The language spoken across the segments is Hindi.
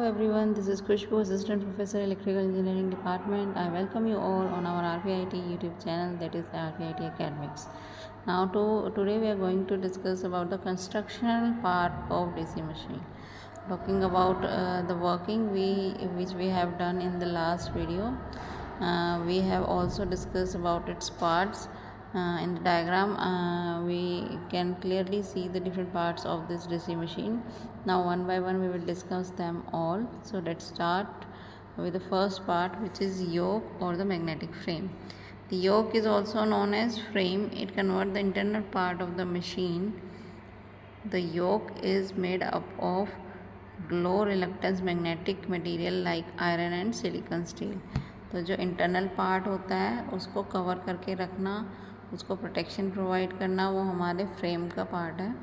everyone, this is Khushbu, Assistant Professor Electrical Engineering Department. I welcome you all on our RPIT YouTube channel, that is RPIT Academics. Today we are going to discuss about the constructional part of DC machine. Talking about the working which we have done in the last video. We have also discussed about its parts. In the diagram we can clearly see the different parts of this DC machine. Now one by one we will discuss them all. So let's start with the first part, which is yoke or the magnetic frame. The yoke is also known as frame. It converts the internal part of the machine. The yoke is made up of low reluctance magnetic material like iron and silicon steel. तो जो इंटरनल पार्ट होता है उसको कवर करके रखना, उसको प्रोटेक्शन प्रोवाइड करना, वो हमारे फ्रेम का पार्ट है.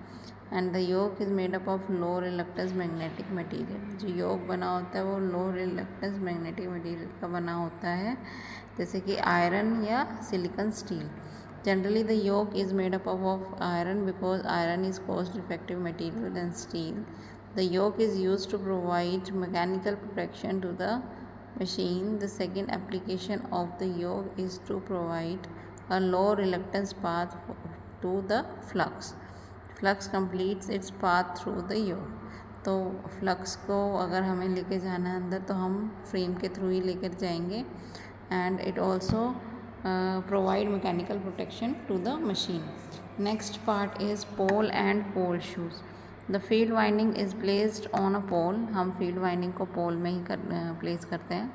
And the yoke is made up of low reluctance magnetic material. जो योक बना होता है वो लो रिलक्टेंस मैग्नेटिक मटेरियल का बना होता है, जैसे कि आयरन या silicon steel. Generally, the yoke is made up of iron because iron is cost effective material than steel. The yoke is used to provide mechanical protection to the machine. The second application of the yoke is to provide a low reluctance path to the flux. Flux completes its path through the yoke. तो फ्लक्स को अगर हमें लेके जाना है अंदर तो हम फ्रेम के थ्रू ही लेकर जाएंगे. And it also provide mechanical protection to the machine. Next part is pole and pole shoes. The field winding is placed on a pole. हम field winding को pole में ही place करते हैं.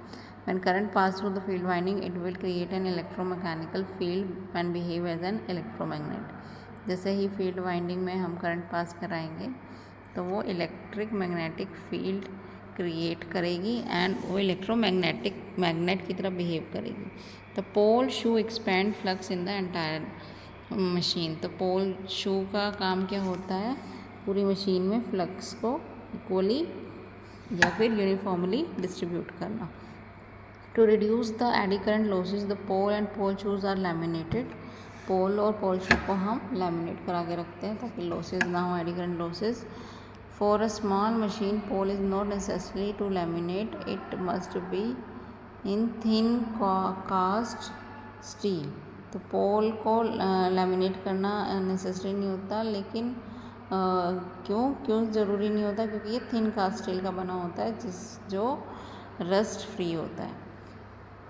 When current pass through the field winding, it will create an electromechanical field and behave as an electromagnet. जैसे ही field winding में हम current pass कराएंगे तो वो इलेक्ट्रिक मैग्नेटिक फील्ड क्रिएट करेगी एंड वो मैग्नेट की तरह बिहेव करेगी. तो pole shoe expand flux in the entire machine. तो पोल शू का काम क्या होता है, पूरी मशीन में फ्लक्स को इक्वली या फिर यूनिफॉर्मली डिस्ट्रीब्यूट करना. To reduce the eddy current losses the pole and pole shoes are laminated. Pole और पोल शू को हम लैमिनेट करा के रखते हैं ताकि लॉसेज ना हो, eddy current losses. For a small machine, pole is not necessary to laminate. It must be in thin cast steel. तो पोल को लैमिनेट करना नेसेसरी नहीं होता, लेकिन क्यों ज़रूरी नहीं होता, क्योंकि ये थिन कास्ट स्टील का बना होता है जो रस्ट फ्री होता है.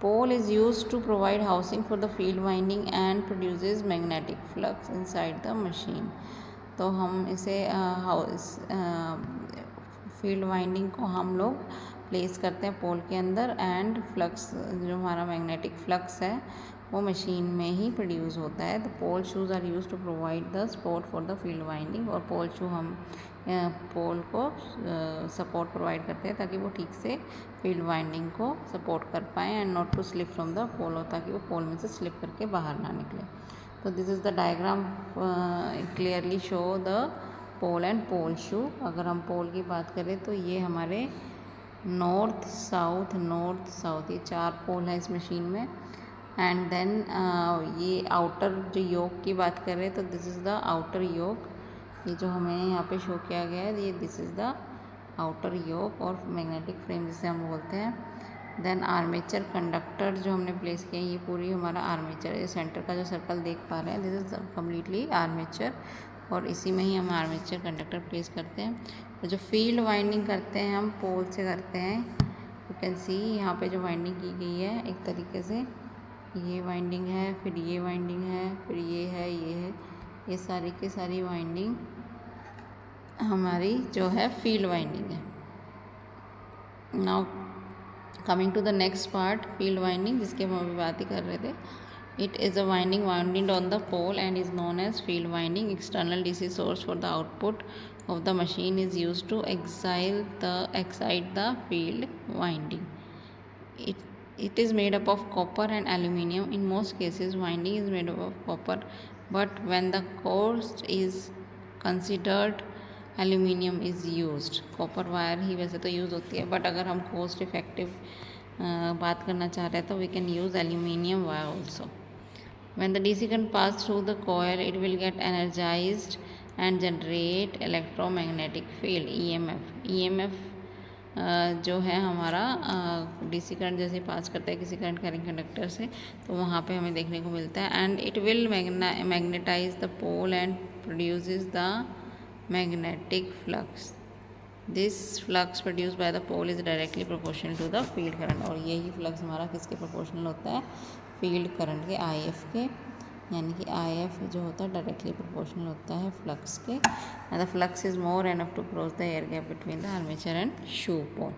Pole is used to provide housing for the field winding and produces magnetic flux inside the machine. तो हम इसे फील्ड वाइंडिंग को हम लोग प्लेस करते हैं पोल के अंदर, एंड फ्लक्स जो हमारा मैग्नेटिक फ्लक्स है वो मशीन में ही प्रोड्यूस होता है. तो pole shoes are use to provide the support for the field winding. और पोल शू हम पोल को सपोर्ट प्रोवाइड करते हैं ताकि वो ठीक से फील्ड वाइंडिंग को सपोर्ट कर पाएँ and not to slip from the pole, और ताकि वो पोल में से स्लिप करके बाहर ना निकले. तो this is the diagram clearly show the pole and pole shoe. अगर हम पोल की बात करें तो ये हमारे नॉर्थ साउथ ये 4 पोल है इस मशीन में. एंड देन ये आउटर जो योक की बात करें तो दिस इज़ द आउटर योक. ये जो हमें यहाँ पे शो किया गया है ये दिस इज़ द आउटर योक और मैग्नेटिक फ्रेम जिसे हम बोलते हैं. देन आर्मेचर कंडक्टर जो हमने प्लेस किया, ये पूरी हमारा आर्मेचर है. सेंटर का जो सर्कल देख पा रहे हैं दिस इज़ कम्प्लीटली आर्मेचर, और इसी में ही हम आर्मेचर कंडक्टर प्लेस करते हैं. तो जो फील्ड वाइंडिंग करते हैं हम पोल से करते हैं. यू कैन सी यहाँ पे जो वाइंडिंग की गई है एक तरीके से, ये वाइंडिंग है, फिर ये वाइंडिंग है, फिर ये है, ये सारी की सारी वाइंडिंग हमारी जो है फील्ड वाइंडिंग है. Now coming to the next part, field winding, जिसके हम अभी बात ही कर रहे थे. It is a winding wounded on the pole and is known as field winding. External DC source for the output of the machine is used to excite the field winding. It is made up of copper and aluminium. In most cases winding is made up of copper, but when the cost is considered aluminium is used. copper wire ही वैसे तो यूज़ होती है, but अगर हम cost effective बात करना चाह रहे हैं तो we can use aluminium wire also. When the DC current pass through the coil, it will get energized and generate electromagnetic field EMF. EMF जो है हमारा डीसी करंट जैसे पास करता है किसी करंट कैरिंग कंडक्टर से, तो वहाँ पे हमें देखने को मिलता है। And it will magnetize the pole and produces the magnetic flux. This flux produce by the pole is directly proportional to the field current. और यही फ्लक्स हमारा किसके प्रोपोर्शनल होता है? फील्ड करंट के, IF के। यानी कि IF जो होता है डायरेक्टली प्रोपोर्शनल होता है फ्लक्स के। And the flux is more enough to cross the air gap between the armature and shoe pole.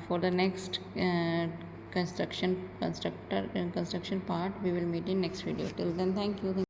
For the next construction part we will meet in next video. Till then, thank you.